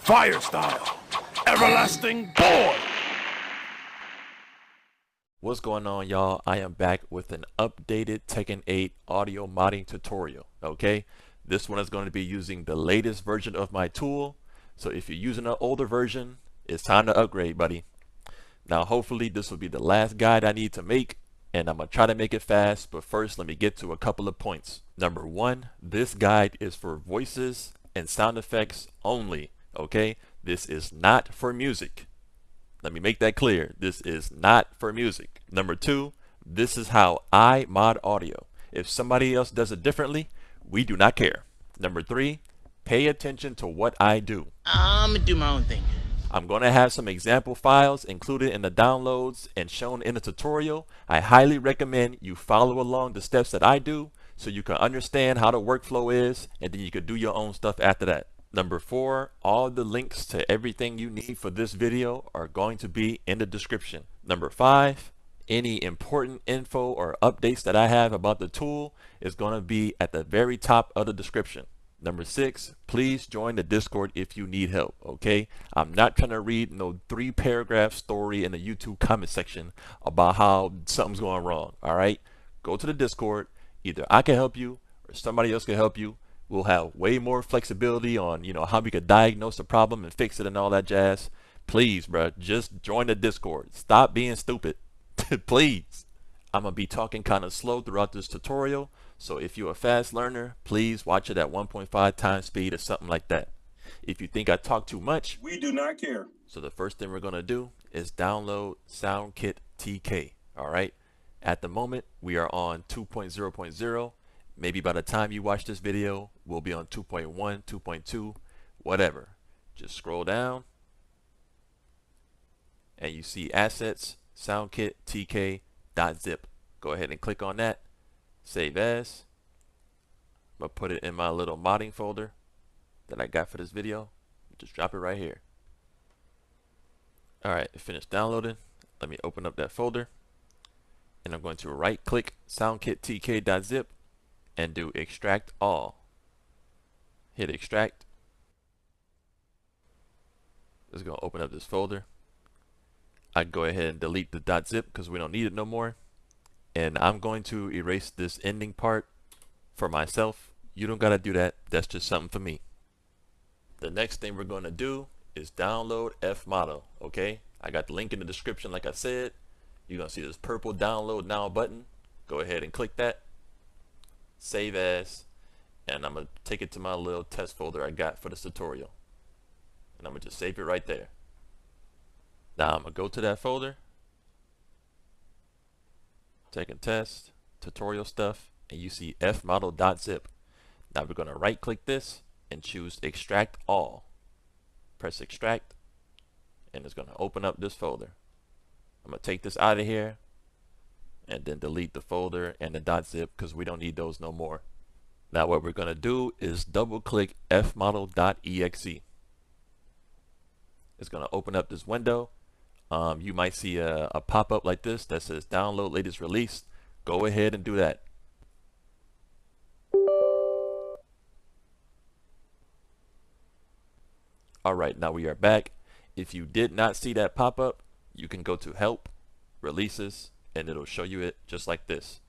Fire style. Everlasting boy. What's going on, y'all? I am back with an updated Tekken 8 audio modding tutorial. Okay, this one is going to be using the latest version of my tool. So if you're using an older version, it's time to upgrade, buddy. Now hopefully this will be the last guide I need to make, and I'm gonna try to make it fast, but first let me get to a couple of points. Number one, this guide is for voices and sound effects only. Okay, this is not for music. Let me make that clear. This is not for music. Number two, this is how I mod audio. If somebody else does it differently, we do not care. Number three, pay attention to what I do. I'm gonna do my own thing. I'm going to have some example files included in the downloads and shown in the tutorial. I highly recommend you follow along the steps that I do so you can understand how the workflow is, and then you can do your own stuff after that. Number four, all the links to everything you need for this video are going to be in the description. Number five, any important info or updates that I have about the tool is going to be at the very top of the description. Number six, please join the Discord if you need help, okay? I'm not trying to read no 3-paragraph story in the YouTube comment section about how something's going wrong, all right? Go to the Discord. Either I can help you or somebody else can help you. We'll have way more flexibility on, how we could diagnose the problem and fix it and all that jazz. Please, bro, just join the Discord. Stop being stupid, please. I'm gonna be talking kind of slow throughout this tutorial, so if you're a fast learner, please watch it at 1.5 times speed or something like that. If you think I talk too much, We do not care. so the first thing we're gonna do is download SoundKit TK. All right. At the moment, we are on 2.0.0. Maybe by the time you watch this video, we'll be on 2.1, 2.2, whatever. Just scroll down and you see assets, SoundKit TK.zip. Go ahead and click on that. Save as. I'm gonna put it in my little modding folder that I got for this video. Just drop it right here. Alright, it finished downloading. Let me open up that folder. And I'm going to right click SoundKit TK.zip and do extract all. Hit extract. It's going to open up this folder. I can go ahead and delete the .zip because we don't need it no more. And I'm going to erase this ending part for myself. You don't got to do that. That's just something for me. The next thing we're going to do is download Fmodel. Okay, I got the link in the description like I said. You're going to see this purple download now button. Go ahead and click that. Save as, and I'm going to take it to my little test folder I got for this tutorial, and I'm going to just save it right there. Now I'm going to go to that folder, Tekken test, tutorial stuff, and you see fmodel.zip. Now we're going to right click this and choose extract all. Press extract, and it's going to open up this folder. I'm going to take this out of here and then delete the folder and the .zip because we don't need those no more. Now what we're going to do is double click fmodel.exe. It's going to open up this window. You might see a pop-up like this that says download latest release. Go ahead and do that. Alright, now we are back. If you did not see that pop-up, you can go to help, releases, and it'll show you it just like this.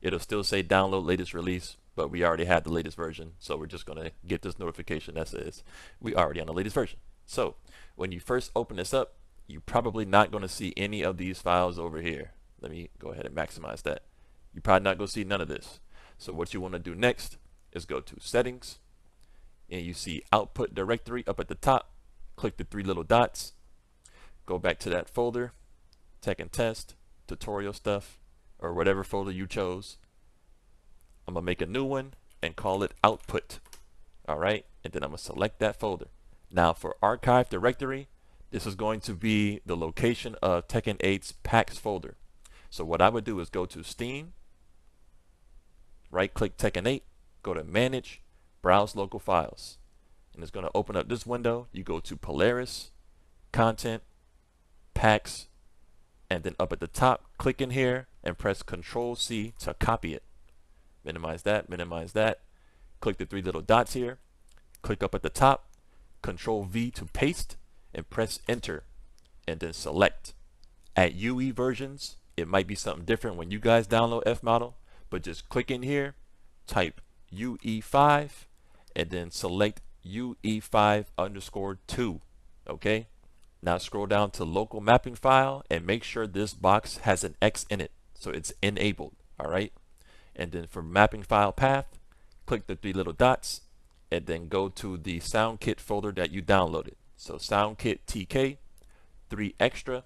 It'll still say download latest release, but we already have the latest version, so we're just gonna get this notification that says we already on the latest version. So when you first open this up, you're probably not gonna see any of these files over here. Let me go ahead and maximize that. You're probably not gonna see none of this. So what you want to do next is go to settings, and you see output directory up at the top. Click the 3 little dots, go back to that folder, Tekken test, tutorial stuff, or whatever folder you chose. I'm gonna make a new one and call it output. Alright, and then I'm gonna select that folder. Now for archive directory, this is going to be the location of Tekken 8's packs folder. So what I would do is go to Steam, right click Tekken 8, go to manage, browse local files, and it's going to open up this window. You go to Polaris, content, packs, and then up at the top, click in here and press Control-C to copy it. Minimize that, click the 3 little dots here, click up at the top, Control V to paste and press enter and then select. At UE versions, it might be something different when you guys download Fmodel, but just click in here, type UE5 and then select UE5_2. Okay, now scroll down to local mapping file and make sure this box has an X in it, so it's enabled. All right, and then for mapping file path, click the 3 little dots and then go to the SoundKit folder that you downloaded. So SoundKit TK 3 extra,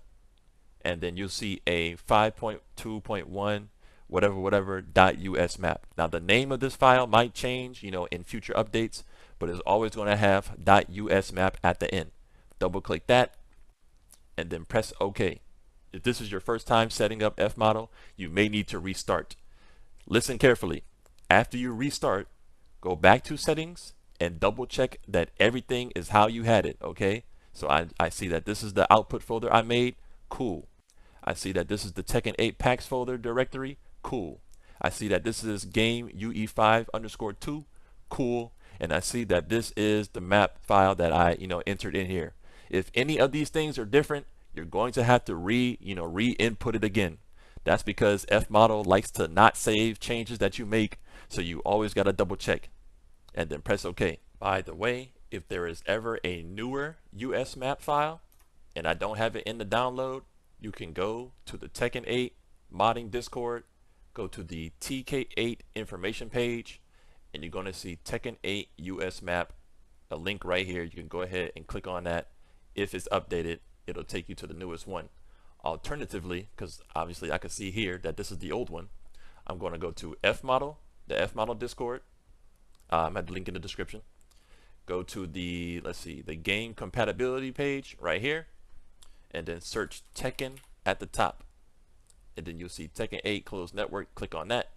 and then you'll see a 5.2.1 whatever .us map. Now the name of this file might change, you know, in future updates, but it's always going to have .us map at the end. Double click that and then press OK. If this is your first time setting up Fmodel, you may need to restart. Listen carefully. After you restart, go back to settings and double check that everything is how you had it. Okay, so I see that this is the output folder I made. Cool. I see that this is the Tekken 8 packs folder directory. Cool. I see that this is game UE5_2. Cool. And I see that this is the map file that I entered in here. If any of these things are different, you're going to have to re-input it again. That's because Fmodel likes to not save changes that you make, so you always got to double check and then press OK. By the way, if there is ever a newer US map file and I don't have it in the download, you can go to the Tekken 8 modding Discord, go to the TK8 information page, and you're going to see Tekken 8 US map, a link right here. You can go ahead and click on that. If it's updated, it'll take you to the newest one. Alternatively, because obviously I can see here that this is the old one, I'm going to go to Fmodel, the Fmodel Discord. I have the link in the description. Go to the, let's see, the game compatibility page right here, and then search Tekken at the top. And then you'll see Tekken 8 closed network. Click on that.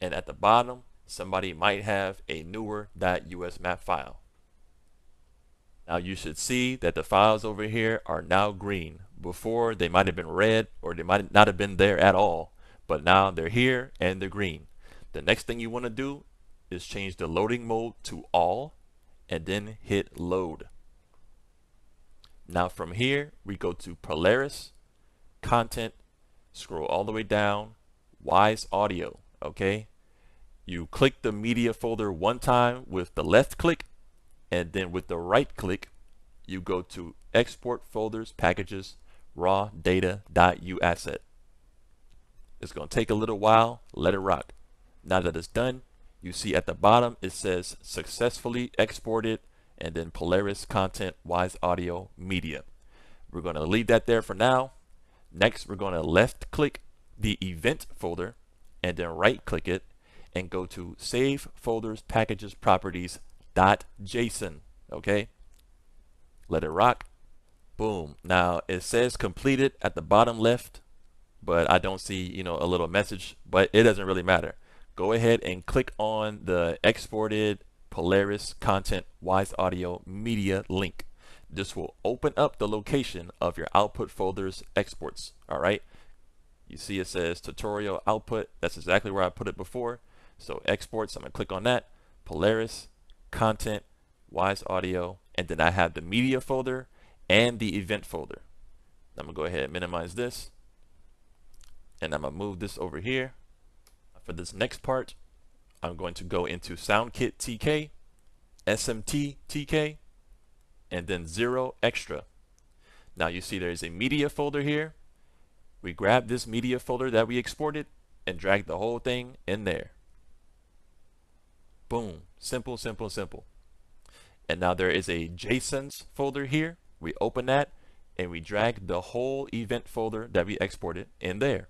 And at the bottom, somebody might have a newer .us map file. Now you should see that the files over here are now green. Before they might have been red, or they might not have been there at all, but now they're here and they're green. The next thing you want to do is change the loading mode to all and then hit load. Now from here we go to Polaris, content, scroll all the way down, Wise Audio. Okay, you click the media folder one time with the left click, and then with the right click you go to export folders, packages, raw data.uasset. It's going to take a little while. Let it rock. Now that it's done, you see at the bottom it says successfully exported, and then Polaris content, Wise Audio, media. We're going to leave that there for now. Next, we're going to left click the event folder and then right click it and go to save folders, packages, properties .json. Okay, let it rock. Boom. Now it says completed at the bottom left, but I don't see a little message, but it doesn't really matter. Go ahead and click on the exported Polaris content, Wise Audio, media link. This will open up the location of your output folders exports. All right, you see it says tutorial output. That's exactly where I put it before. So exports, I'm gonna click on that, Polaris content, Wise Audio, and then I have the media folder and the event folder. I'm gonna go ahead and minimize this, and I'm gonna move this over here. For this next part, I'm going to go into SoundKit TK, SMT TK, and then 0 extra. Now you see there's a media folder here. We grab this media folder that we exported and drag the whole thing in there. Boom. Simple, simple, simple. And now there is a JSONs folder here. We open that and we drag the whole event folder that we exported in there.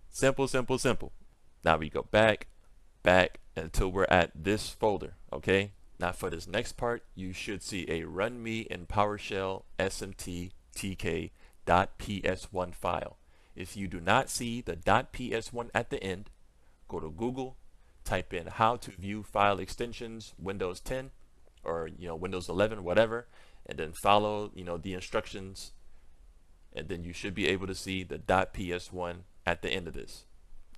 Simple, simple, simple. Now we go back until we're at this folder. Okay, now for this next part, you should see a run me in PowerShell SMT TK.ps1 file. If you do not see the .ps1 at the end, go to Google, type in how to view file extensions, Windows 10 or Windows 11, whatever, and then follow the instructions, and then you should be able to see the .ps1 at the end of this.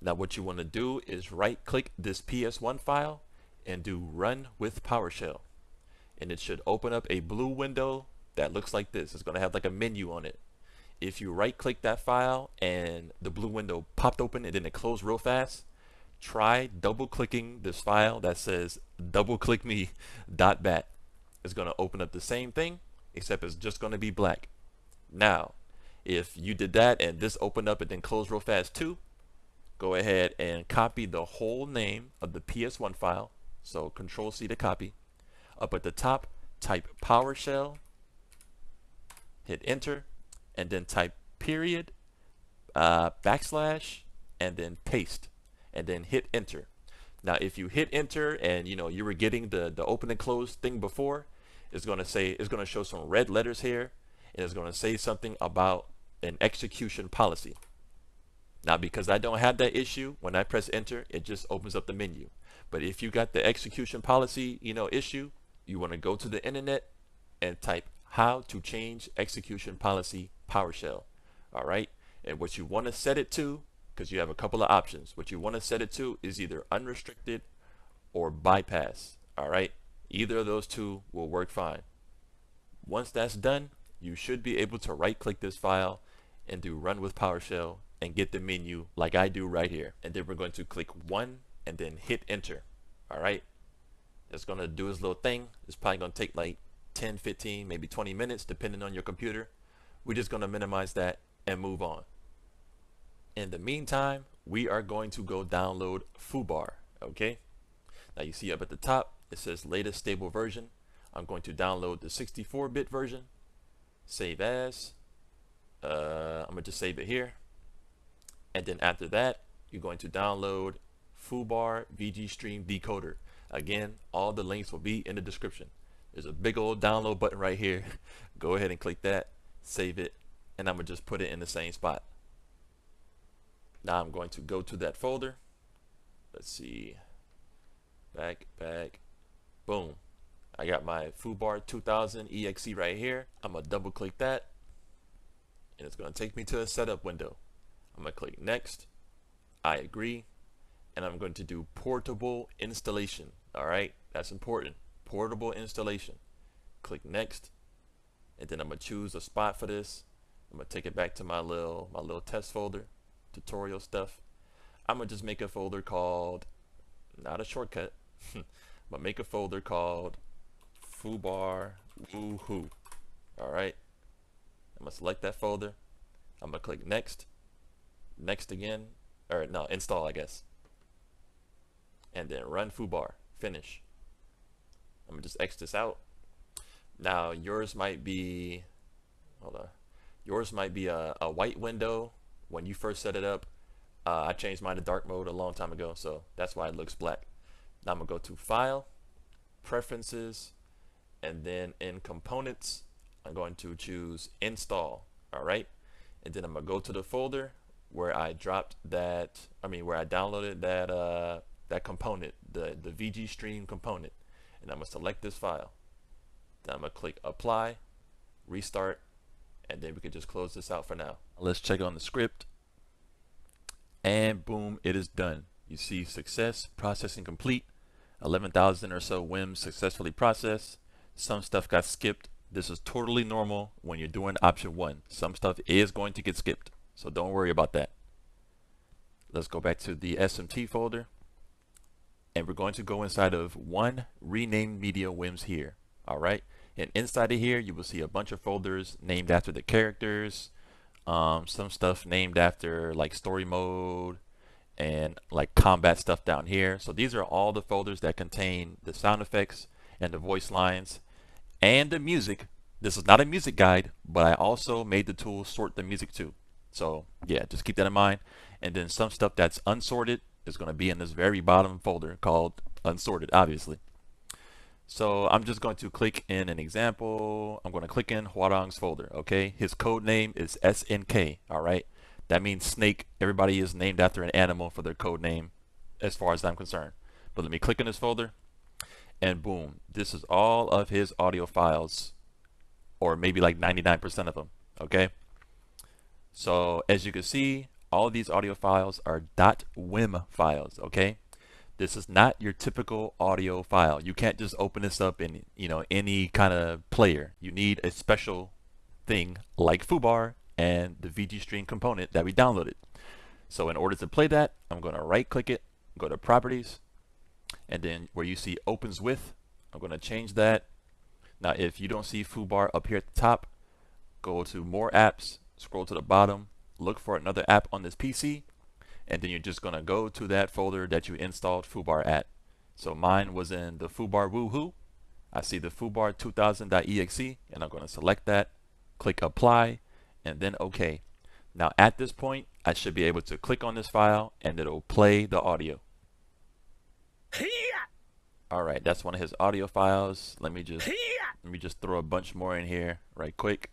Now what you want to do is right click this PS1 file and do run with PowerShell. and it should open up a blue window that looks like this. It's going to have like a menu on it. If you right click that file and the blue window popped open and then it closed real fast, try double clicking this file that says doubleclickme.bat. It's going to open up the same thing, except it's just going to be black. Now, if you did that and this opened up and then closed real fast too, go ahead and copy the whole name of the PS1 file. So Control C to copy. Up at the top, type PowerShell, hit enter, and then type period, backslash, and then paste, and then hit enter. Now if you hit enter and you were getting the open and close thing before, it's going to show some red letters here, and it's going to say something about an execution policy. Now because I don't have that issue, when I press enter it just opens up the menu. But if you got the execution policy issue, you want to go to the internet and type how to change execution policy PowerShell. Alright, and what you want to set it to, because you have a couple of options, what you want to set it to is either unrestricted or bypass. Alright, either of those two will work fine. Once that's done, you should be able to right click this file and do run with PowerShell and get the menu like I do right here. And then we're going to click 1 and then hit enter. Alright, it's going to do its little thing. It's probably going to take like 10, 15, maybe 20 minutes depending on your computer. We're just going to minimize that and move on. In the meantime, we are going to go download Foobar. Okay, now you see up at the top it says latest stable version. I'm going to download the 64-bit version, save as, I'm going to just save it here, and then after that you're going to download Foobar VG Stream Decoder. Again, all the links will be in the description. There's a big old download button right here. Go ahead and click that, save it, and I'm going to just put it in the same spot. Now I'm going to go to that folder. Let's see, back, boom. I got my Foobar 2000 exe right here. I'm going to double click that and it's going to take me to a setup window. I'm going to click next, I agree, and I'm going to do portable installation. Alright, that's important. Portable installation. Click next, and then I'm gonna choose a spot for this. I'm gonna take it back to my little test folder, tutorial stuff. I'm gonna just make a folder called, not a shortcut, but make a folder called Foobar Woohoo. Alright, I'm gonna select that folder. I'm gonna click next, next again, or no, install I guess, and then run Foobar, finish. I'm gonna just X this out. Now yours might be, hold on, yours might be a white window when you first set it up. I changed mine to dark mode a long time ago, so that's why it looks black. Now I'm gonna go to File, Preferences, and then in Components I'm going to choose Install. Alright, and then I'm gonna go to the folder where I dropped that, where I downloaded that component, the VG Stream component. And I'm going to select this file. Then I'm going to click apply, restart, and then we can just close this out for now. Let's check on the script, and boom, it is done. You see success, processing complete, 11,000 or so Wems successfully processed. Some stuff got skipped. This is totally normal when you're doing option 1. Some stuff is going to get skipped, so don't worry about that. Let's go back to the SMT folder. And we're going to go inside of one renamed media Wems here. Alright, and inside of here you will see a bunch of folders named after the characters, some stuff named after like story mode and like combat stuff down here. So these are all the folders that contain the sound effects and the voice lines and the music. This is not a music guide, but I also made the tool sort the music too. So yeah, just keep that in mind. And then some stuff that's unsorted is going to be in this very bottom folder called unsorted, obviously. So I'm just going to click in an example. I'm going to click in Hwarang's folder. Okay, his code name is SNK. All right, that means snake. Everybody is named after an animal for their code name as far as I'm concerned. But let me click in this folder, and boom, this is all of his audio files, or maybe like 99% of them. Okay, so as you can see, all of these audio files are .wem files. Okay, This is not your typical audio file. You can't just open this up in, you know, any kind of player. You need a special thing like Foobar and the VG Stream component that we downloaded. So in order to play that, I'm going to right click it, go to properties, and then where you see opens with, I'm going to change that. Now if you don't see Foobar up here at the top, go to more apps, scroll to the bottom, look for another app on this PC, and then you're just going to go to that folder that you installed Foobar at. So mine was in the Foobar Woohoo. I see the Foobar 2000.exe, and I'm going to select that, click apply, and then OK. Now at this point, I should be able to click on this file and it'll play the audio. Alright, that's one of his audio files. Let me just throw a bunch more in here right quick.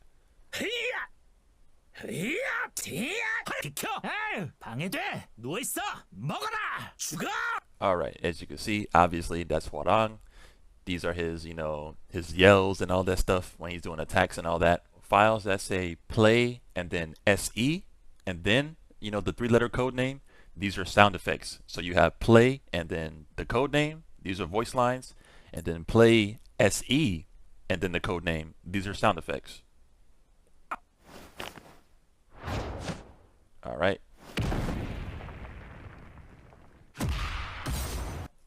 Alright, as you can see, obviously that's Hwarang. These are his, you know, his yells and all that stuff when he's doing attacks and all that. Files that say play and then SE and then, you know, the 3-letter code name, these are sound effects. So you have play and then the code name, these are voice lines, and then play SE and then the code name, these are sound effects. Alright.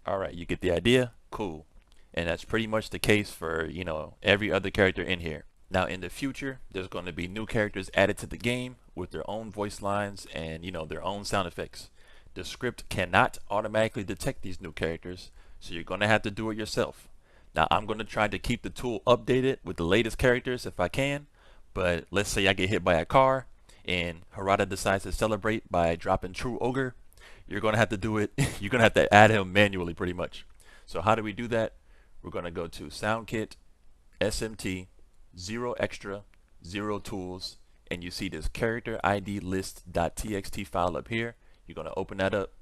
Alright, you get the idea? Cool. And that's pretty much the case for, you know, every other character in here. Now in the future, there's going to be new characters added to the game with their own voice lines and, you know, their own sound effects. The script cannot automatically detect these new characters, so you're going to have to do it yourself. Now I'm going to try to keep the tool updated with the latest characters if I can, but let's say I get hit by a car and Harada decides to celebrate by dropping True Ogre. You're going to have to do it. You're going to have to add him manually pretty much. So how do we do that? We're going to go to SoundKit, SMT, 0 extra, 0 tools, and you see this character ID list.txt file up here. You're going to open that up,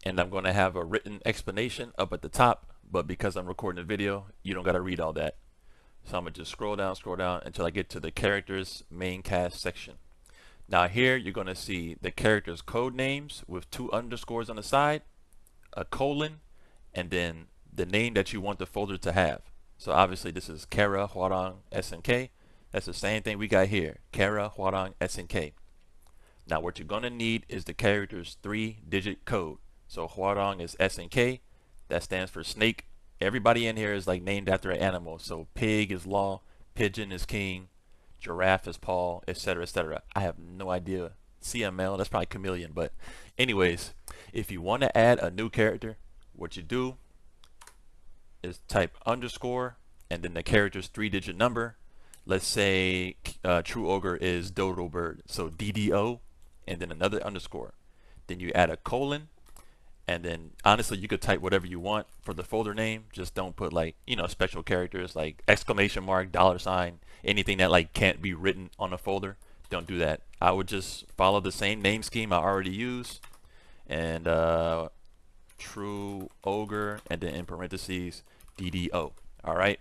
and I'm going to have a written explanation up at the top, but because I'm recording a video, you don't got to read all that. So I'm going to just scroll down until I get to the characters main cast section. Now here you're going to see the characters code names with 2 underscores on the side, a colon, and then the name that you want the folder to have. So obviously this is Kara, Hwarang, SNK. That's the same thing we got here, Kara, Hwarang, SNK. Now what you're going to need is the character's 3-digit code. So Hwarang is SNK, that stands for snake. Everybody in here is like named after an animal. So pig is law, pigeon is king, giraffe is Paul, etc., etc. I have no idea. CML, that's probably chameleon. But anyways, if you want to add a new character, what you do is type underscore and then the character's 3-digit number. Let's say True Ogre is Dodo Bird, so DDO, and then another underscore. Then you add a colon, and then honestly you could type whatever you want for the folder name. Just don't put like, you know, special characters like exclamation mark, $, anything that like can't be written on a folder. Don't do that. I would just follow the same name scheme I already use, and True Ogre, and then in parentheses DDO. All right.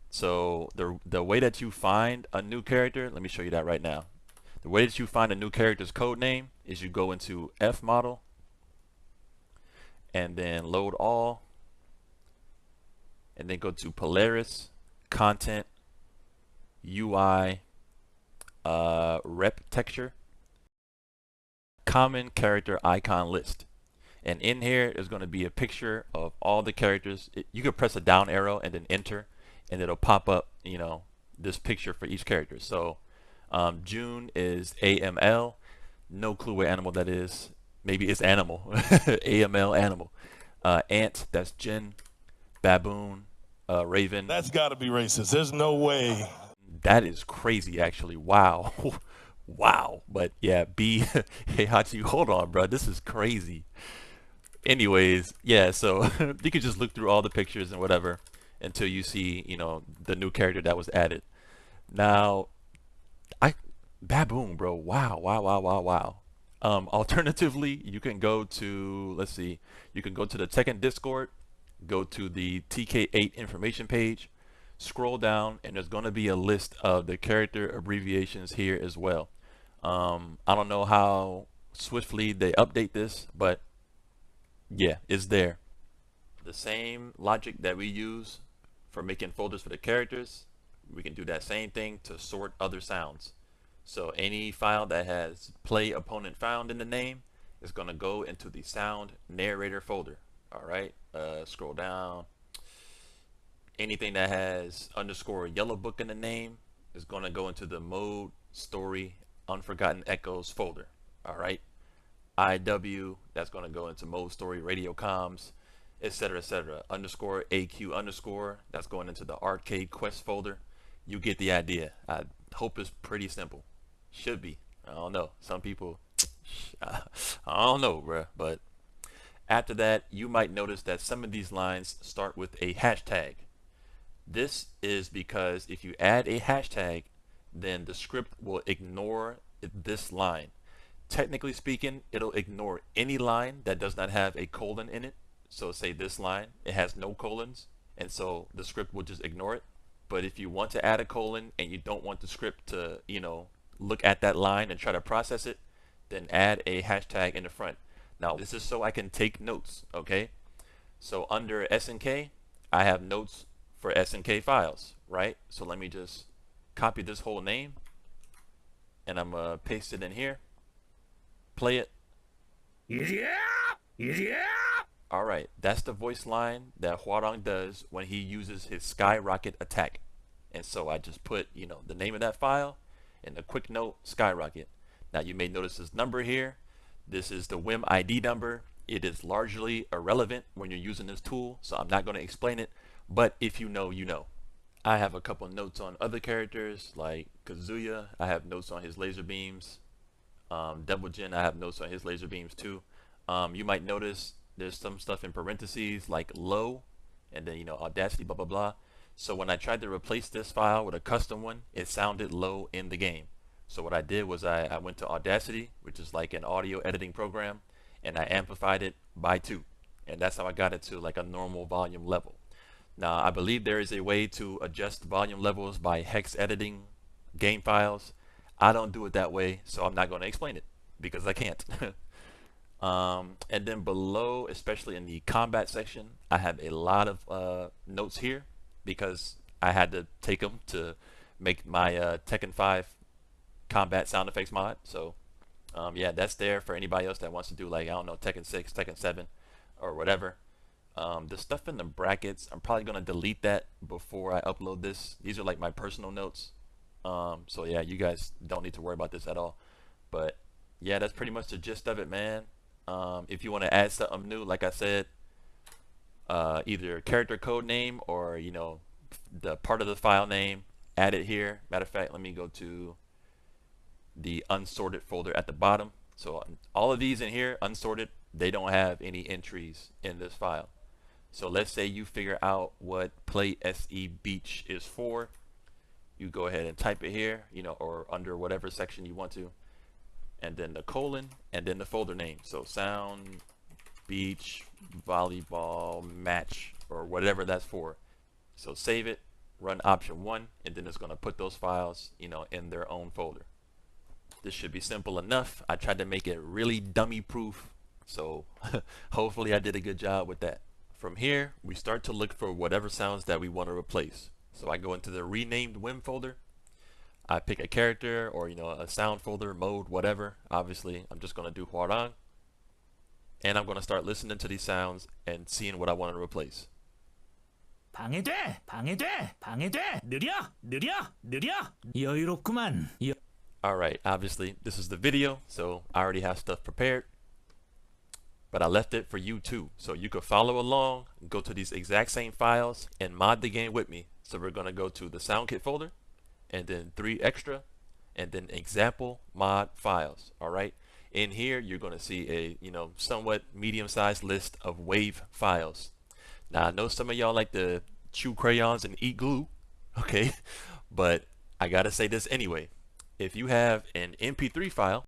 So the way that you find a new character, let me show you that right now. The way that you find a new character's code name is you go into Fmodel and then load all, and then go to Polaris, content, UI, rep texture, common character icon list. And in here is going to be a picture of all the characters. You could press a down arrow and then enter, and it'll pop up, you know, this picture for each character. So June is AML. No clue what animal that is. Maybe it's animal. AML animal. Ant, that's Jin. Baboon, Raven. That's got to be racist. There's no way. That is crazy, actually. Wow. Wow. But yeah, B. Hey, Hachi, hold on, bro. This is crazy. Anyways, yeah, so you can just look through all the pictures and whatever until you see, you know, the new character that was added. Now, Baboon, bro. Wow, wow, wow, wow, wow. Alternatively, you can go to, let's see, you can go to the Tekken Discord, go to the TK8 information page, scroll down, and there's going to be a list of the character abbreviations here as well. I don't know how swiftly they update this, but yeah, it's there. The same logic that we use for making folders for the characters, we can do that same thing to sort other sounds. So any file that has play opponent found in the name is going to go into the sound narrator folder. Alright, scroll down. Anything that has underscore yellow book in the name is going to go into the mode story unforgotten echoes folder. Alright, IW, that's going to go into mode story radio comms, etc, etc. Underscore AQ underscore, that's going into the arcade quest folder. You get the idea. I hope it's pretty simple. Should be. I don't know. Some people, I don't know, bruh. But after that, you might notice that some of these lines start with a hashtag. This is because if you add a hashtag, then the script will ignore this line. Technically speaking, it'll ignore any line that does not have a colon in it. So say this line, it has no colons, and so the script will just ignore it. But if you want to add a colon and you don't want the script to, you know, look at that line and try to process it, then add a hashtag in the front. Now this is so I can take notes, okay? So under SNK, I have notes for SNK files, right? So let me just copy this whole name and I'm gonna paste it in here. Play it. Alright, that's the voice line that Hwarang does when he uses his skyrocket attack. And so I just put, you know, the name of that file and a quick note, skyrocket. Now you may notice this number here. This is the Wem ID number. It is largely irrelevant when you're using this tool, so I'm not going to explain it. But if you know, you know. I have a couple notes on other characters like Kazuya. I have notes on his laser beams. Double Jin, I have notes on his laser beams too. You might notice there's some stuff in parentheses like low and then, you know, Audacity, blah, blah, blah. So when I tried to replace this file with a custom one, it sounded low in the game. So what I did was I went to Audacity, which is like an audio editing program, and I amplified it by 2. And that's how I got it to like a normal volume level. Now I believe there is a way to adjust volume levels by hex editing game files. I don't do it that way, so I'm not going to explain it because I can't. And then below, especially in the combat section, I have a lot of notes here because I had to take them to make my Tekken 5 combat sound effects mod. So yeah, that's there for anybody else that wants to do, like, I don't know, Tekken 6, Tekken 7 or whatever. The stuff in the brackets, I'm probably going to delete that before I upload this. These are like my personal notes. So yeah, you guys don't need to worry about this at all. But yeah, that's pretty much the gist of it, man. If you want to add something new, like I said, either character code name or, you know, the part of the file name, add it here. Matter of fact, let me go to the unsorted folder at the bottom. So all of these in here, unsorted, they don't have any entries in this file. So let's say you figure out what play SE Beach is for. You go ahead and type it here, you know, or under whatever section you want to, and then the colon, and then the folder name. So sound beach volleyball match, or whatever that's for. So save it, run option 1, and then it's going to put those files, you know, in their own folder. This should be simple enough. I tried to make it really dummy proof, so hopefully I did a good job with that. From here, we start to look for whatever sounds that we want to replace. So I go into the renamed Wem folder. I pick a character or, you know, a sound folder, mode, whatever. Obviously, I'm just going to do Hwarang. And I'm going to start listening to these sounds and seeing what I want to replace. 방해돼, 방해돼, 방해돼. 느려, 느려, 느려. 여유롭구만. Alright, obviously, this is the video, so I already have stuff prepared. But I left it for you too, so you could follow along, go to these exact same files, and mod the game with me. So we're going to go to the SoundKit folder, and then 3 extra, and then example mod files. Alright, in here you're going to see a, you know, somewhat medium-sized list of WAV files. Now I know some of y'all like to chew crayons and eat glue, okay, but I gotta say this anyway. If you have an MP3 file,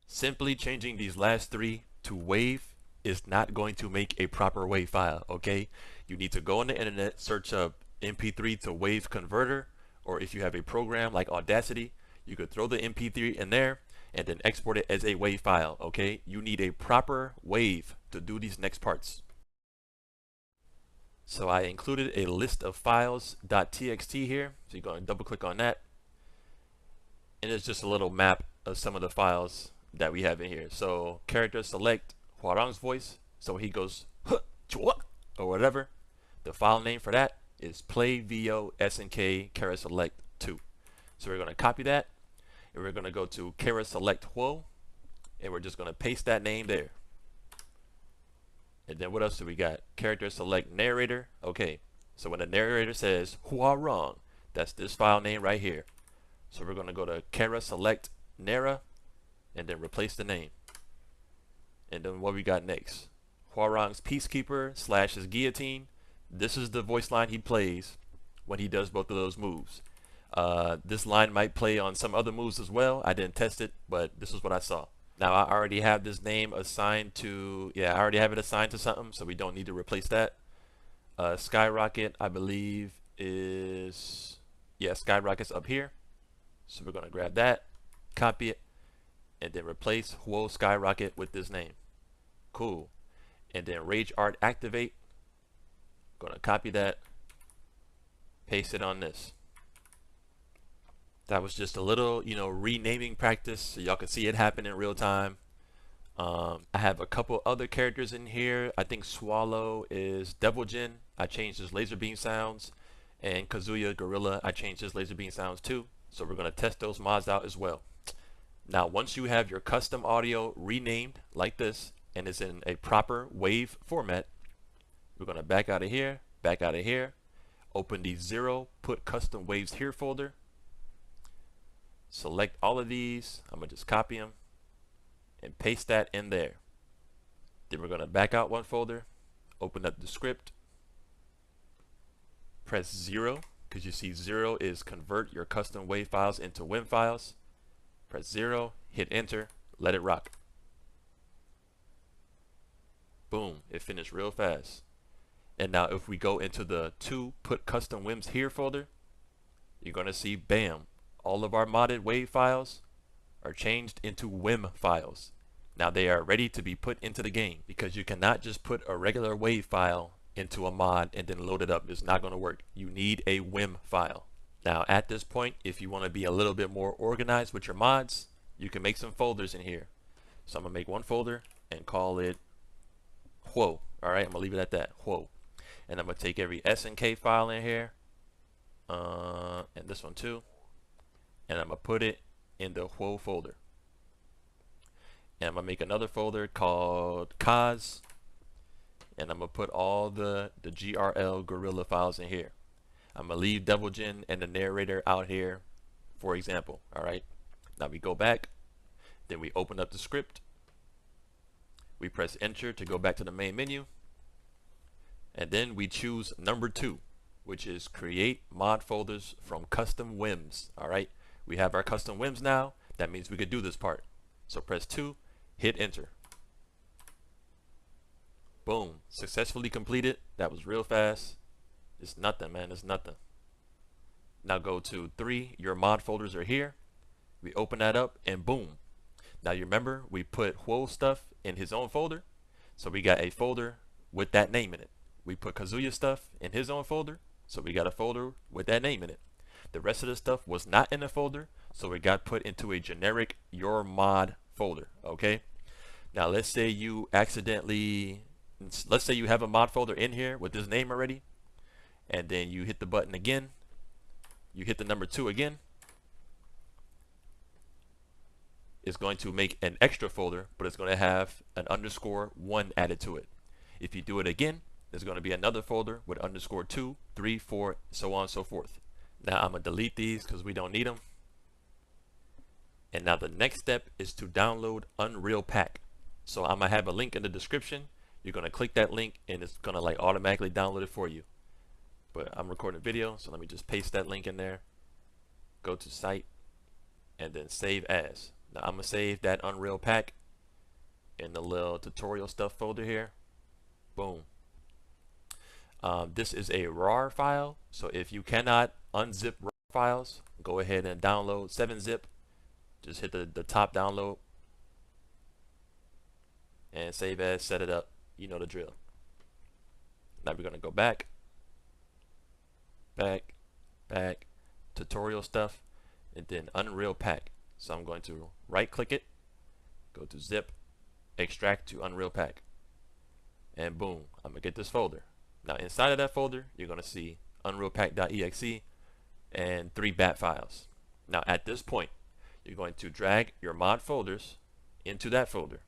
simply changing these last 3 to WAV is not going to make a proper WAV file, okay? You need to go on the internet, search up MP3 to WAV converter, or if you have a program like Audacity, you could throw the MP3 in there and then export it as a WAV file, okay? You need a proper WAV to do these next parts. So I included a list of files .txt here. So you're going to double click on that. And it's just a little map of some of the files that we have in here. So character select Hwarang's voice. So he goes, huh, chua, or whatever. The file name for that is playvo snk chara select 2. So we're going to copy that. And we're going to go to chara select whoa. And we're just going to paste that name there. And then what else do we got? Character select narrator. Okay, so when the narrator says Hwarang, that's this file name right here. So we're going to go to chara select nara and then replace the name. And then what we got next? Hwarang's peacekeeper / his guillotine. This is the voice line he plays when he does both of those moves. This line might play on some other moves as well. I didn't test it, but this is what I saw. Now I already have this name assigned to, I already have it assigned to something, so we don't need to replace that. Skyrocket, I believe is, Skyrocket's up here. So we're gonna grab that, copy it, and then replace Whoa Skyrocket with this name. Cool. And then Rage Art Activate. Gonna copy that, paste it on this. That was just a little, renaming practice so y'all can see it happen in real time. I have a couple other characters in here. I think Swallow is Devil Jin. I changed his laser beam sounds. And Kazuya Gorilla, I changed his laser beam sounds too. So we're going to test those mods out as well. Now, once you have your custom audio renamed like this, and it's in a proper wave format, we're going to back out of here, open the 0, put custom waves here folder. Select all of these. I'm going to just copy them and paste that in there. Then we're going to back out one folder, open up the script, press 0, because you see 0 is convert your custom wave files into Wem files. Press 0, hit enter, let it rock. Boom, it finished real fast. And now if we go into the 2 put custom Wems here folder, you're going to see, bam, all of our modded wave files are changed into Wem files. Now they are ready to be put into the game, because you cannot just put a regular wave file into a mod and then load it up. It's not going to work. You need a Wem file. Now at this point, if you want to be a little bit more organized with your mods, you can make some folders in here. So I'm going to make one folder and call it Whoa. Alright, I'm going to leave it at that. Whoa. And I'm going to take every SNK file in here, and this one too, and I'm going to put it in the Whoa folder. And I'm going to make another folder called Kaz, and I'm going to put all the GRL Gorilla files in here. I'm going to leave Devil Jin and the narrator out here, for example. Alright, now we go back, then we open up the script, we press enter to go back to the main menu, and then we choose number 2, which is create mod folders from custom Wems. Alright, we have our custom Wems now. That means we could do this part. So press 2, hit enter. Boom, successfully completed. That was real fast. It's nothing, man, it's nothing. Now go to 3, your mod folders are here. We open that up and boom. Now you remember we put Whoa stuff in his own folder. So we got a folder with that name in it. We put Kazuya stuff in his own folder, so we got a folder with that name in it. The rest of the stuff was not in the folder, so it got put into a generic your mod folder. Okay, now let's say you accidentally, let's say you have a mod folder in here with this name already, and then you hit the button again, you hit the number 2 again, it's going to make an extra folder, but it's going to have an _1 added to it. If you do it again, there's going to be another folder with _2, 3, 4, so on and so forth. Now I'm going to delete these because we don't need them. And now the next step is to download Unrealpak. So I'm going to have a link in the description. You're going to click that link and it's going to like automatically download it for you. But I'm recording a video, so let me just paste that link in there. Go to site and then save as. Now I'm going to save that Unrealpak in the little tutorial stuff folder here. Boom. This is a RAR file, so if you cannot unzip RAR files, go ahead and download 7-zip. Just hit the top download and save as, set it up. You know the drill. Now we're going to go back back, back, tutorial stuff, and then Unrealpak. So I'm going to right click it, go to zip, extract to Unrealpak, and boom, I'm gonna get this folder. Now inside of that folder, you're gonna see Unrealpak.exe and 3 bat files. Now at this point, you're going to drag your mod folders into that folder.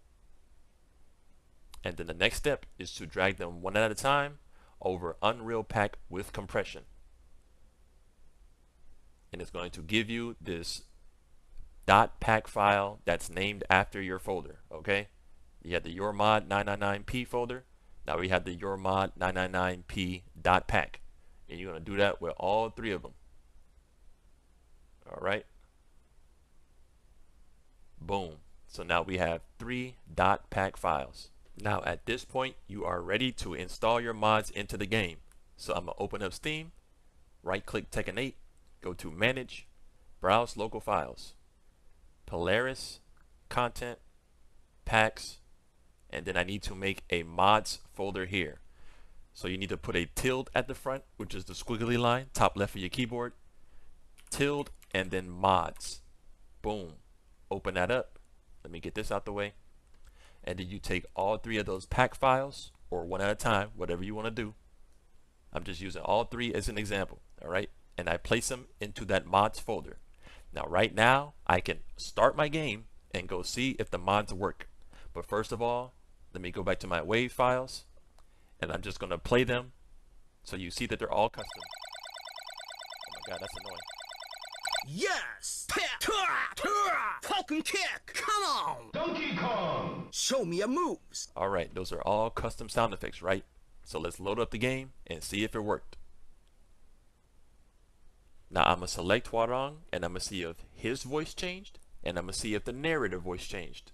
And then the next step is to drag them one at a time over Unrealpak with compression. And it's going to give you this .pak file that's named after your folder, okay? You had the yourmod999p folder. Now we have the yourmod999p.pak. And you're going to do that with all 3 of them. All right. Boom. So now we have 3 .pak files. Now at this point, you are ready to install your mods into the game. So I'm going to open up Steam, right click Tekken 8, go to Manage, Browse Local Files, Polaris, Content, Packs, and then I need to make a mods folder here. So you need to put a tilde at the front, which is the squiggly line, top left of your keyboard, tilde, and then mods. Boom. Open that up. Let me get this out the way. And then you take all 3 of those pak files, or one at a time, whatever you want to do. I'm just using all 3 as an example, all right? And I place them into that mods folder. Now, right now, I can start my game and go see if the mods work. But first of all, let me go back to my WAV files, and I'm just going to play them so you see that they're all custom. Oh my God, that's annoying. Yes! Falcon kick! Come on! Donkey Kong! Show me your moves! Alright, those are all custom sound effects, right? So let's load up the game and see if it worked. Now I'm going to select Hwarang, and I'm going to see if his voice changed, and I'm going to see if the narrator voice changed.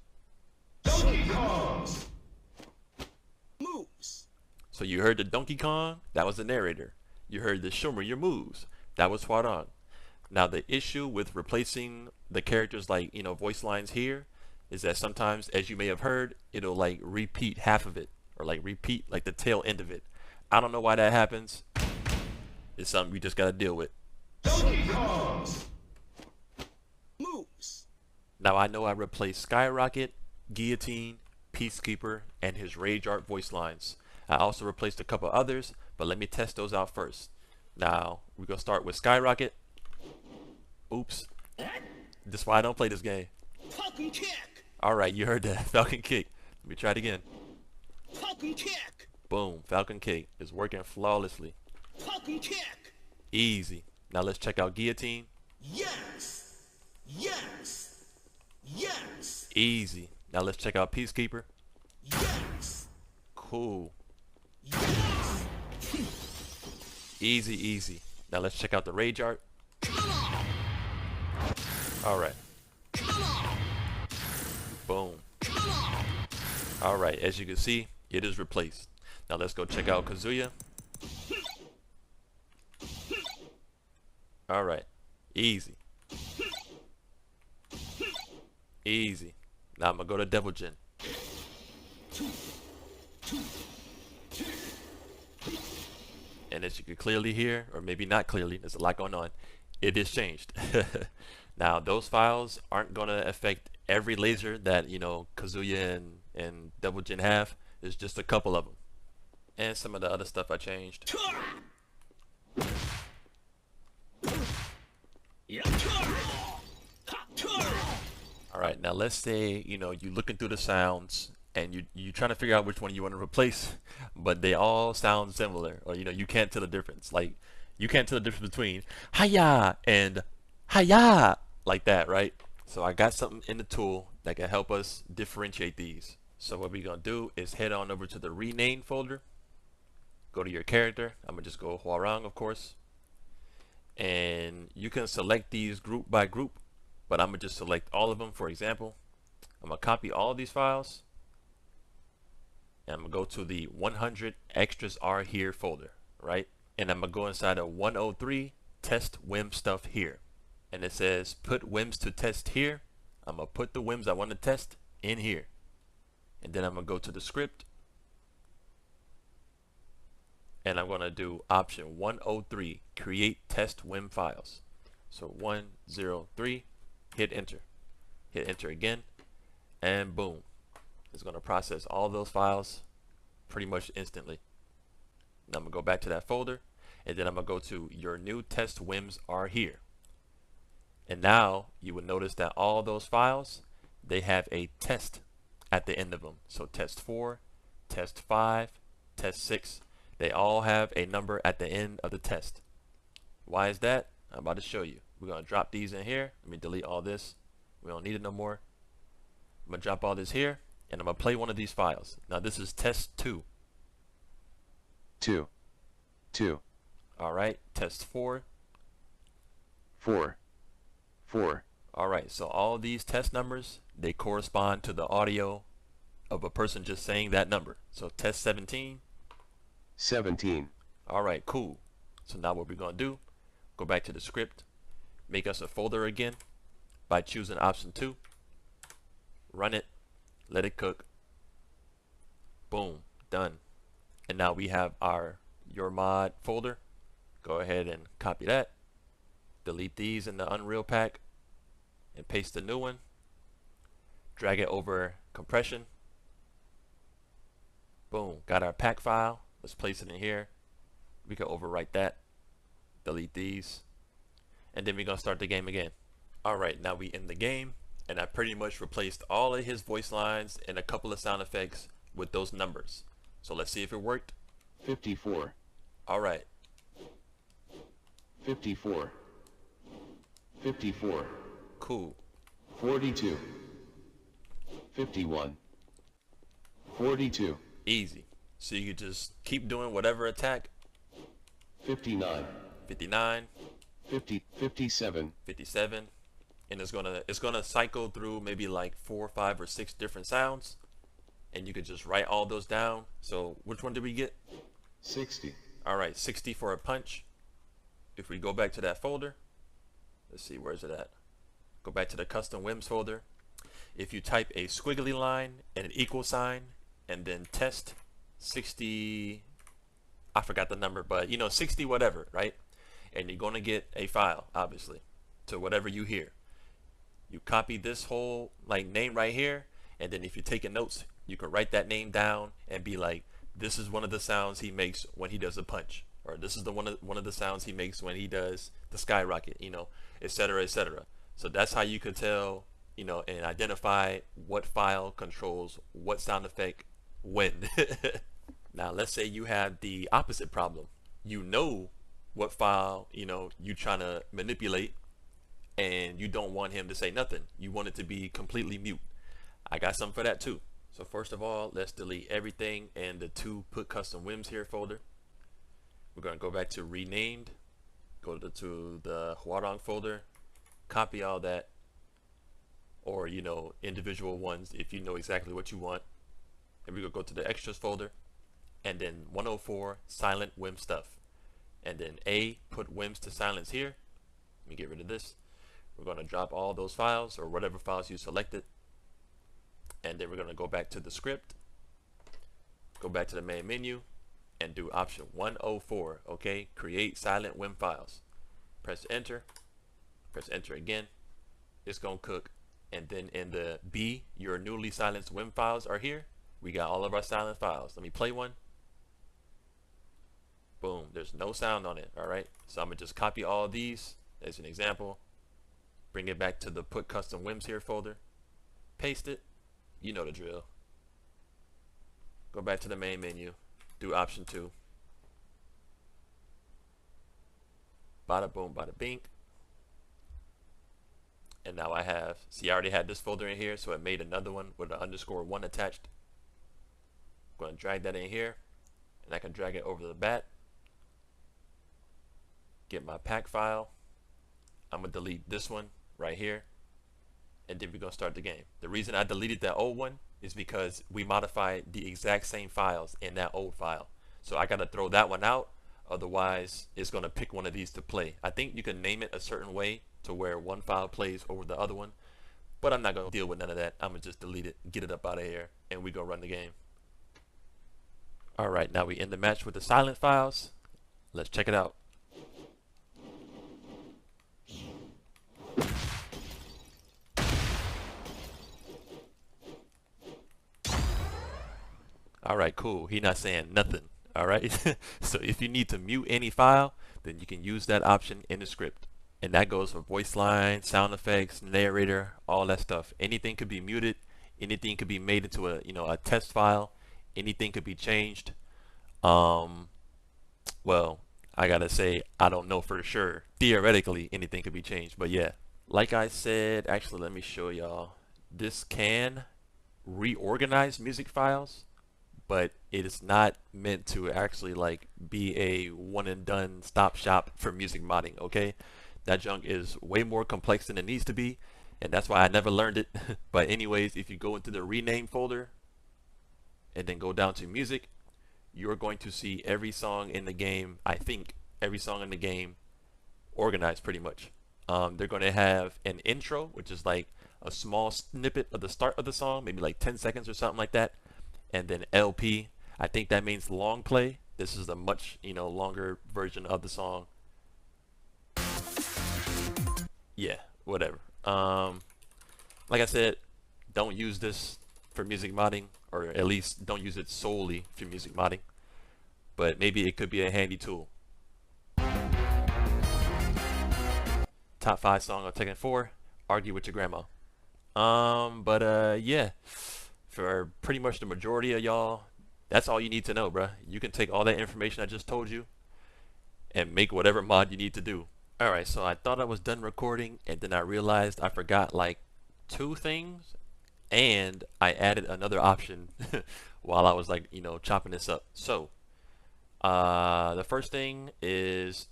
Donkey Kong! Moves! So you heard the Donkey Kong, that was the narrator. You heard the Show me your moves, that was Hwarang. Now the issue with replacing the characters like, you know, voice lines here is that sometimes, as you may have heard, it'll like repeat half of it, or like repeat like the tail end of it. I don't know why that happens. It's something we just gotta deal with. Donkey Kong! Moves! Now I know I replaced Skyrocket, Guillotine, Peacekeeper, and his Rage Art voice lines. I also replaced a couple others, but let me test those out first. Now we're gonna start with Skyrocket. Oops. This is why I don't play this game. Falcon kick! Alright, you heard that. Falcon kick. Let me try it again. Falcon kick! Boom. Falcon kick is working flawlessly. Falcon kick! Easy. Now let's check out Guillotine. Yes! Yes! Yes! Easy. Now let's check out Peacekeeper. Yes! Cool. Yes! Easy, easy. Now let's check out the Rage Art. Alright. Boom. Alright, as you can see, it is replaced. Now let's go check out Kazuya. Alright. Easy. Easy. Now I'm gonna go to Devil Jin. And as you can clearly hear, or maybe not clearly, there's a lot going on, it is changed. Now those files aren't gonna affect every laser that, you know, Kazuya and Devil Jin have. There's just a couple of them. And some of the other stuff I changed. Alright, now let's say, you know, you're looking through the sounds and you're trying to figure out which one you want to replace, but they all sound similar, or, you know, you can't tell the difference. Like, you can't tell the difference between hiya and hiya, like that, right? So I got something in the tool that can help us differentiate these. So what we're gonna do is head on over to the rename folder, go to your character. I'm gonna just go Hwarang, of course, and you can select these group by group, but I'm gonna just select all of them. For example, I'm gonna copy all of these files, and I'm gonna go to the 100 extras are here folder, right? And I'm gonna go inside of 103 test Wem stuff here, and it says put Wems to test here. I'm gonna put the Wems I want to test in here, and then I'm gonna go to the script, and I'm going to do option 103, create test Wem files. So 103, hit enter. Hit enter again, and boom. It's going to process all those files pretty much instantly. Now I'm going to go back to that folder, and then I'm going to go to your new test Wems are here. And now you will notice that all those files, they have a test at the end of them. So test 4, test 5, test 6, they all have a number at the end of the test. Why is that? I'm about to show you. We're going to drop these in here. Let me delete all this. We don't need it no more. I'm going to drop all this here, and I'm going to play one of these files. Now this is test 2. 2. Alright, test 4. 4. Alright, so all these test numbers, they correspond to the audio of a person just saying that number. So test 17. 17. Alright, cool. So now what we're going to do, go back to the script, make us a folder again by choosing option 2. Run it, let it cook. Boom, done. And now we have our your mod folder. Go ahead and copy that. Delete these in the Unrealpak and paste the new one. Drag it over compression. Boom, got our pack file. Let's place it in here. We can overwrite that. Delete these. And then we're going to start the game again. Alright, now we in the game. And I pretty much replaced all of his voice lines and a couple of sound effects with those numbers. So let's see if it worked. 54. Alright. 54. 54. Cool. 42. 51. 42. Easy. So you could just keep doing whatever attack. 59. 59. 50. 57. 57. And it's gonna cycle through maybe like 4, 5, or 6 different sounds. And you could just write all those down. So which one did we get? 60. Alright, 60 for a punch. If we go back to that folder, let's see, where's it at? Go back to the custom Wems folder. If you type a squiggly line and an equal sign and then test 60, I forgot the number, but you know, 60 whatever, right? And you're going to get a file, obviously, to whatever you hear. You copy this whole like name right here, and then if you're taking notes, you can write that name down and be like, this is one of the sounds he makes when he does a punch, or this is the one of the sounds he makes when he does the skyrocket, you know, etc., etc. So that's how you could tell, you know, and identify what file controls what sound effect when. Now let's say you have the opposite problem. You know what file, you know, you trying to manipulate, and you don't want him to say nothing. You want it to be completely mute. I got something for that too. So first of all, let's delete everything in the to put custom Wems here folder. We're going to go back to renamed, go to the Huarong folder, copy all that, or you know, individual ones if you know exactly what you want. And we're going to go to the extras folder, and then 104 silent Wem stuff, and then put Wems to silence here. Let me get rid of this. We're going to drop all those files or whatever files you selected, and then we're going to go back to the script, go back to the main menu, and do option 104. Okay, create silent Wem files. Press enter again. It's going to cook, and then in the B, your newly silenced Wem files are here. We got all of our silent files. Let me play one. Boom, there's no sound on it. Alright, so I'm gonna just copy all of these as an example, bring it back to the put custom Wems here folder, paste it, you know the drill. Go back to the main menu, do option 2. Bada boom, bada bink. And now I have, see, I already had this folder in here, so it made another one with an _1 attached. I'm going to drag that in here, and I can drag it over the bat. Get my pack file. I'm going to delete this one right here, and then we're going to start the game. The reason I deleted that old one is because we modified the exact same files in that old file. So I got to throw that one out, otherwise it's going to pick one of these to play. I think you can name it a certain way to where one file plays over the other one, but I'm not going to deal with none of that. I'm going to just delete it, get it up out of here, and we go run the game. Alright, now we end the match with the silent files. Let's check it out. Alright, cool. He not saying nothing. Alright. So if you need to mute any file, then you can use that option in the script. And that goes for voice line, sound effects, narrator, all that stuff. Anything could be muted. Anything could be made into a, you know, a test file. Anything could be changed. Well, I gotta say, I don't know for sure. Theoretically, anything could be changed, but yeah. Like I said, actually, let me show y'all. This can reorganize music files, but it is not meant to actually like be a one and done stop shop for music modding, okay? That junk is way more complex than it needs to be, and that's why I never learned it. But anyways, if you go into the rename folder and then go down to music, you're going to see every song in the game, I think every song in the game organized pretty much. They're going to have an intro, which is like a small snippet of the start of the song, maybe like 10 seconds or something like that. And then LP, I think that means long play. This is a much, you know, longer version of the song. Yeah, whatever. Like I said, don't use this for music modding, or at least don't use it solely for music modding, but maybe it could be a handy tool. Top 5 song on Tekken 4, Argue with Your Grandma. Yeah, for pretty much the majority of y'all, that's all you need to know, bruh. You can take all that information I just told you and make whatever mod you need to do. Alright, so I thought I was done recording, and then I realized I forgot like 2 things, and I added another option while I was like, you know, chopping this up. So the first thing is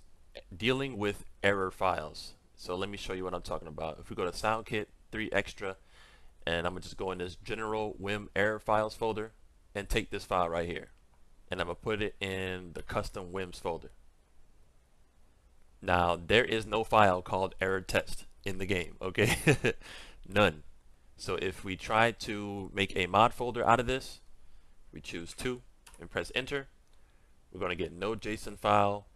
dealing with error files. So let me show you what I'm talking about. If we go to SoundKit 3 extra, and I'm gonna just go in this general Wem error files folder and take this file right here, and I'm gonna put it in the custom Wems folder. Now there is no file called error test in the game, okay? None. So if we try to make a mod folder out of this, we choose 2 and press enter, we're going to get no JSON file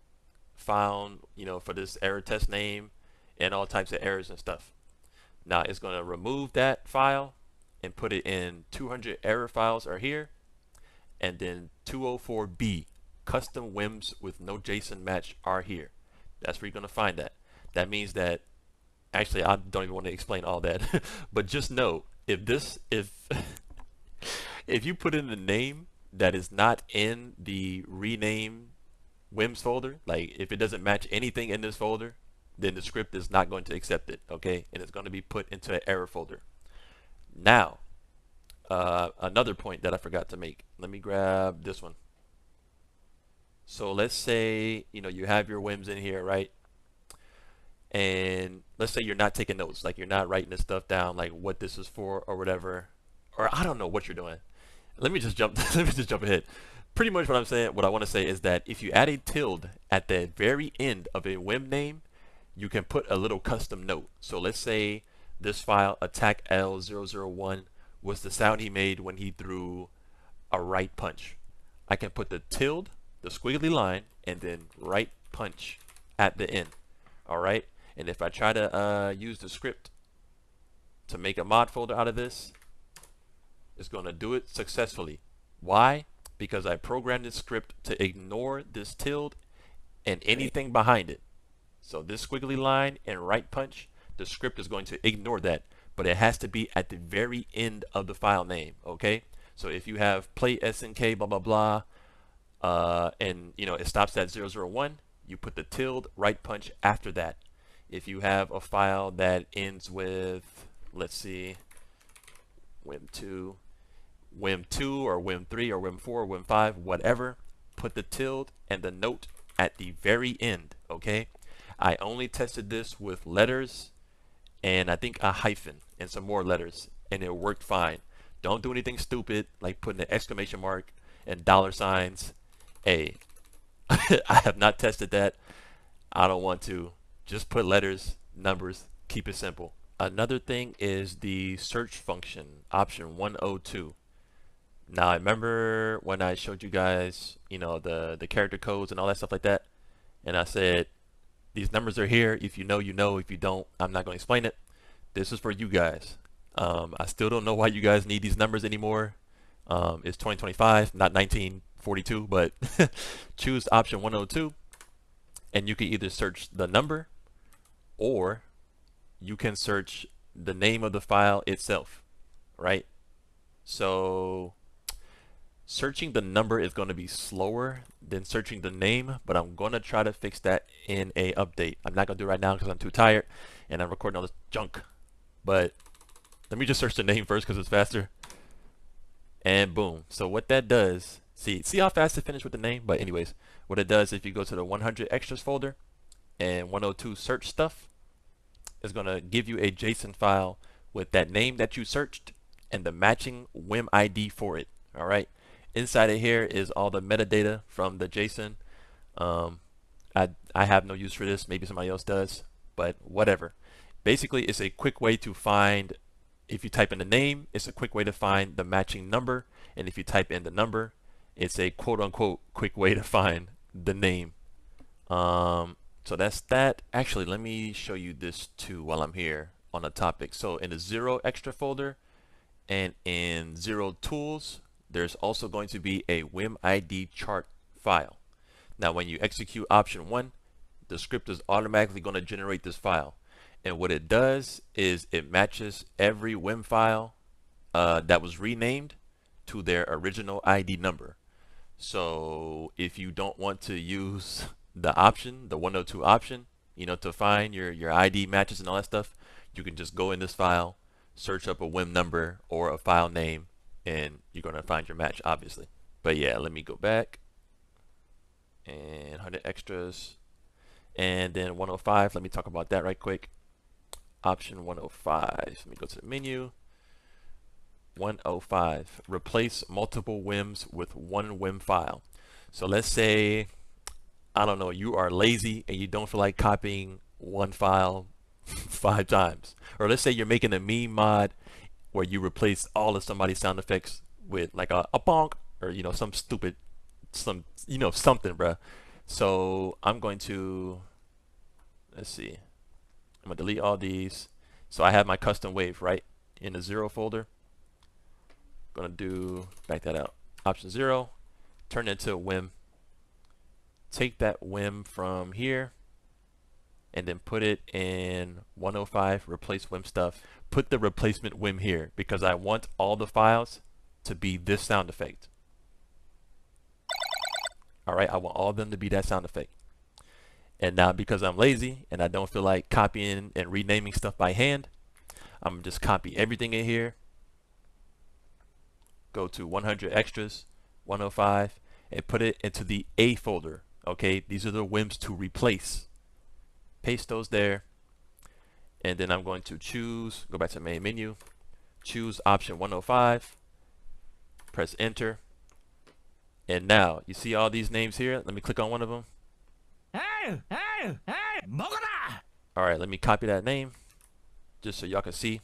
found, you know, for this error test name and all types of errors and stuff. Now it's going to remove that file and put it in 200 error files are here, and then 204B custom Wems with no JSON match are here. That's where you're going to find that. That means that, actually, I don't even want to explain all that, but just know if you put in a name that is not in the rename Wems folder, like if it doesn't match anything in this folder, then the script is not going to accept it, okay? And it's going to be put into an error folder. Now, another point that I forgot to make. Let me grab this one. So let's say, you know, you have your Wems in here, right? And let's say you're not taking notes, like you're not writing this stuff down, like what this is for or whatever, or I don't know what you're doing. Let me just jump ahead. Pretty much what I'm saying, what I want to say is that if you add a tilde at the very end of a Wem name, you can put a little custom note. So let's say this file attack L001 was the sound he made when he threw a right punch. I can put the tilde, the squiggly line, and then right punch at the end. Alright, and if I try to use the script to make a mod folder out of this, it's going to do it successfully. Why? Because I programmed this script to ignore this tilde and anything behind it. So this squiggly line and right punch, the script is going to ignore that, but it has to be at the very end of the file name, okay? So if you have play snk blah blah blah, and you know it stops at 001, you put the tilde right punch after that. If you have a file that ends with, let's see, Wem2 or Wem3 or Wem4 or Wem5, whatever, put the tilde and the note at the very end, okay? I only tested this with letters and I think a hyphen and some more letters, and it worked fine. Don't do anything stupid like putting an exclamation mark and dollar signs. Hey, I have not tested that. I don't want to. Just put letters, numbers, keep it simple. Another thing is the search function, option 102. Now, I remember when I showed you guys, you know, the character codes and all that stuff like that, and I said, these numbers are here. If you know, you know. If you don't, I'm not going to explain it. This is for you guys. I still don't know why you guys need these numbers anymore. It's 2025, not 1942, but choose option 102, and you can either search the number or you can search the name of the file itself, right? So searching the number is going to be slower than searching the name, but I'm going to try to fix that in a update. I'm not going to do it right now because I'm too tired and I'm recording all this junk. But let me just search the name first because it's faster. And boom. So what that does, see how fast it finished with the name? But anyways, what it does, if you go to the 100 extras folder and 102 search stuff, it's going to give you a JSON file with that name that you searched and the matching Wem ID for it. All right. Inside of here is all the metadata from the JSON. I have no use for this. Maybe somebody else does, but whatever. Basically, it's a quick way to find, if you type in the name, it's a quick way to find the matching number. And if you type in the number, it's a quote unquote quick way to find the name. So that's that. Actually, let me show you this too while I'm here on the topic. So in the 0 extra folder and in 0 tools, there's also going to be a Wem ID chart file. Now, when you execute option 1, the script is automatically going to generate this file. And what it does is it matches every Wem file that was renamed to their original ID number. So if you don't want to use the option, the 102 option, you know, to find your ID matches and all that stuff, you can just go in this file, search up a Wem number or a file name, and you're going to find your match, obviously. But yeah, let me go back and 100 extras and then 105. Let me talk about that right quick. Option 105. Let me go to the menu. 105. Replace multiple Wems with one Wem file. So let's say, I don't know, you are lazy and you don't feel like copying one file 5 times. Or let's say you're making a meme mod where you replace all of somebody's sound effects with like a bonk or, you know, some stupid, something, bruh. So I'm going to, let's see. I'm going to delete all these. So I have my custom wave, right, in the 0 folder. Going to do, back that out. Option 0, turn it into a Wem. Take that Wem from here and then put it in 105, replace Wem stuff. Put the replacement Wem here because I want all the files to be this sound effect. All right, I want all of them to be that sound effect. And now because I'm lazy and I don't feel like copying and renaming stuff by hand, I'm just copy everything in here. Go to 100 extras, 105, and put it into the A folder. Okay, these are the Wems to replace. Paste those there. And then I'm going to choose, go back to the main menu, choose option 105, press enter. And now you see all these names here. Let me click on one of them. All right, let me copy that name just so y'all can see.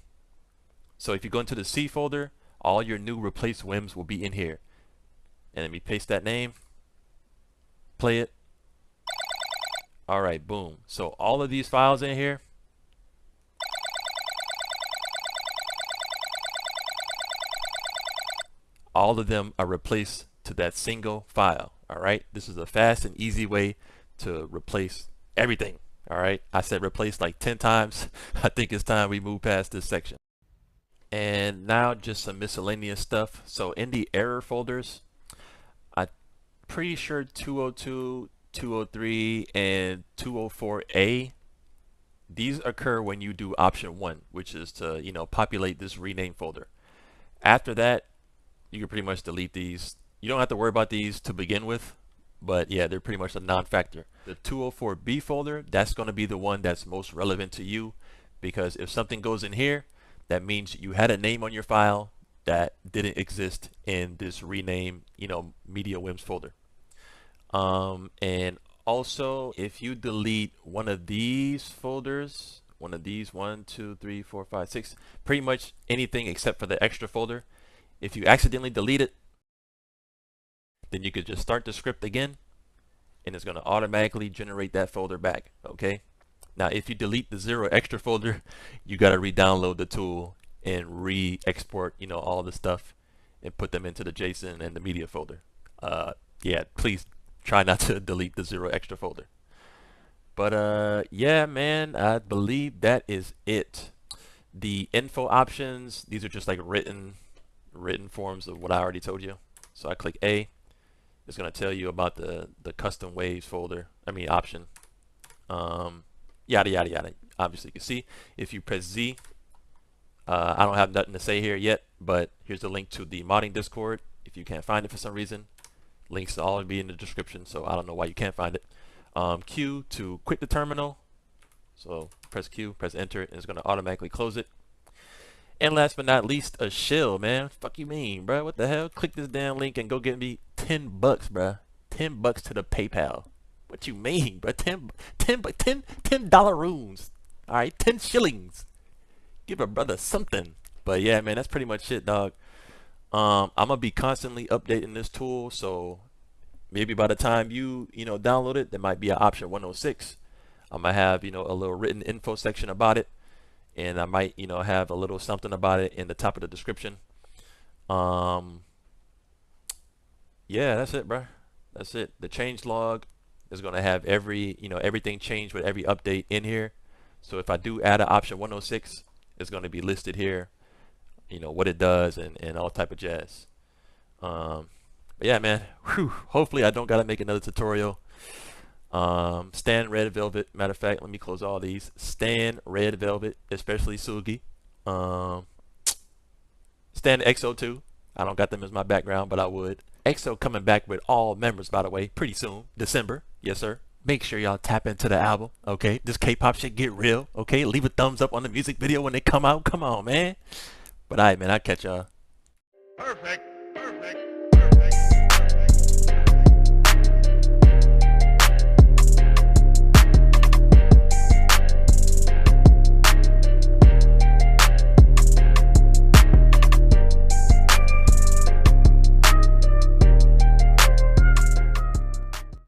So if you go into the C folder, all your new replaced Wems will be in here. And let me paste that name, play it. All right, boom. So all of these files in here, all of them are replaced to that single file. All right, this is a fast and easy way to replace everything. All right, I said replace like 10 times. I think it's time we move past this section. And now just some miscellaneous stuff. So in the error folders, I'm pretty sure 202, 203, and 204A, these occur when you do option 1, which is to, you know, populate this rename folder. After that, you can pretty much delete these. You don't have to worry about these to begin with, but yeah, they're pretty much a non-factor. The 204B folder, that's going to be the one that's most relevant to you, because if something goes in here, that means you had a name on your file that didn't exist in this rename, you know, media Wems folder. And also, if you delete one of these folders, one of these, 1, 2, 3, 4, 5, 6, pretty much anything except for the extra folder, if you accidentally delete it, then you could just start the script again, and it's going to automatically generate that folder back. Okay. Now, if you delete the 0 extra folder, you got to re-download the tool and re-export, you know, all the stuff and put them into the JSON and the media folder. Yeah, please try not to delete the 0 extra folder. But yeah, man, I believe that is it. The info options, these are just like written forms of what I already told you. So I click A. It's going to tell you about the custom waves folder, option. Yada yada yada. Obviously you can see if you press Z, I don't have nothing to say here yet, but here's the link to the modding Discord if you can't find it for some reason. Links will all be in the description, so I don't know why you can't find it. Q to quit the terminal. So press Q, press enter, and it's going to automatically close it. And last but not least, a shill, man. Fuck you mean, bro? What the hell? Click this damn link and go get me $10, bro. $10 to the PayPal. What you mean, bro? $10 runes. All right, 10 shillings. Give a brother something. But yeah, man, that's pretty much it, dog. I'm gonna be constantly updating this tool, so maybe by the time you download it, there might be an option 106. I'm gonna have a little written info section about it, and I might have a little something about it in the top of the description. Yeah, that's it, bro. That's it. The change log is gonna have everything changed with every update in here. So if I do add an option 106, it's gonna be listed here. What it does and all type of jazz. But yeah, man, whew, hopefully I don't gotta make another tutorial. Stan Red Velvet, matter of fact, let me close all these. Stan Red Velvet, especially Sugi. Stan XO2, I don't got them as my background, but I would. EXO coming back with all members, by the way, pretty soon, December. Yes sir. Make sure y'all tap into the album, okay? This K-pop shit get real, okay? Leave a thumbs up on the music video when they come out. Come on, man. But alright, man, I'll catch y'all. Perfect.